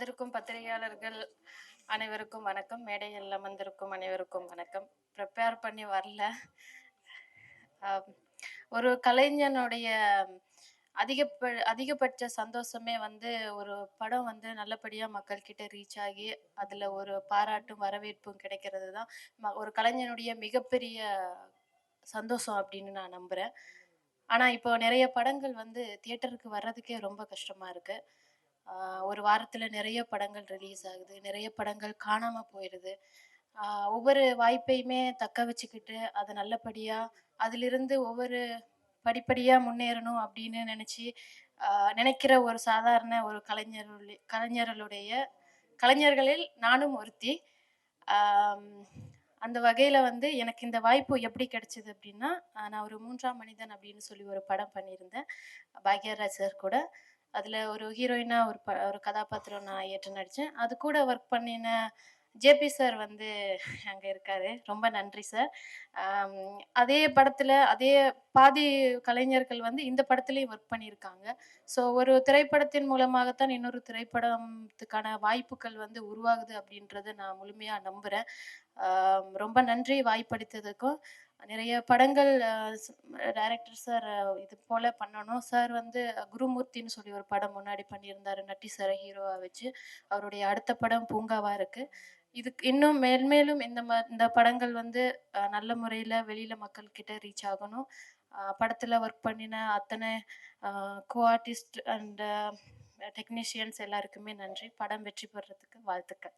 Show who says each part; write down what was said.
Speaker 1: வந்திருக்கும் பத்திரிகையாளர்கள் அனைவருக்கும் வணக்கம். மேடையில் அமர்ந்திருக்கும் அனைவருக்கும் வணக்கம். ப்ரிப்பேர் பண்ணி வரல. அஹ் ஒரு கலைஞனுடைய அதிகபட்ச சந்தோஷமே வந்து ஒரு படம் வந்து நல்லபடியா மக்கள் கிட்ட ரீச் ஆகி அதுல ஒரு பாராட்டும் வரவேற்பும் கிடைக்கிறது தான் ஒரு கலைஞனுடைய மிகப்பெரிய சந்தோஷம் அப்படின்னு நான் நம்புறேன். ஆனா இப்போ நிறைய படங்கள் வந்து தியேட்டருக்கு வர்றதுக்கே ரொம்ப கஷ்டமா இருக்கு. ஒரு வாரத்துல நிறைய படங்கள் ரிலீஸ் ஆகுது. நிறைய படங்கள் காணாம போயிருது. ஒவ்வொரு வாய்ப்பையுமே தக்க வச்சுக்கிட்டு அத நல்லபடியா அதிலிருந்து ஒவ்வொரு படிப்படியா முன்னேறணும் அப்படின்னு நினைக்கிற ஒரு சாதாரண ஒரு கலைஞர்களுடைய கலைஞர்களில் நானும் ஒருத்தி. ஆம், அந்த வகையில வந்து எனக்கு இந்த வாய்ப்பு எப்படி கிடைச்சது அப்படின்னா, நான் ஒரு 3ஆம் மனிதன் அப்படின்னு சொல்லி ஒரு படம் பண்ணியிருந்தேன் பாக்யராஜ் சார் கூட. அதுல ஒரு ஹீரோயினா ஒரு கதாபாத்திரம் நான் ஏற்று நடிச்சேன். அது கூட ஒர்க் பண்ணின ஜேபி சார் வந்து அங்க இருக்காரு. ரொம்ப நன்றி சார். அதே படத்துல அதே பாதி கலைஞர்கள் வந்து இந்த படத்துலயும் ஒர்க் பண்ணியிருக்காங்க. ஸோ ஒரு திரைப்படத்தின் மூலமாகத்தான் இன்னொரு திரைப்படத்துக்கான வாய்ப்புகள் வந்து உருவாகுது அப்படின்றத நான் முழுமையா நம்புறேன். ரொம்ப நன்றி வாய்ப்பளித்ததுக்கும். நிறைய படங்கள் டைரக்டர் சார் இது போல பண்ணணும். சார் வந்து குருமூர்த்தின்னு சொல்லி ஒரு படம் முன்னாடி பண்ணியிருந்தாரு நட்டி சாரை ஹீரோவா வச்சு. அவருடைய அடுத்த படம் பூங்காவா இருக்கு. இதுக்கு இன்னும் மேல்மேலும் இந்த படங்கள் வந்து நல்ல முறையில வெளியில மக்கள் கிட்ட ரீச் ஆகணும். படத்துல ஒர்க் பண்ணின அத்தனை கோ ஆர்டிஸ்ட் அண்ட் டெக்னீஷியன்ஸ் எல்லாருக்குமே நன்றி. படம் வெற்றி பெறதுக்கு வாழ்த்துக்கள்.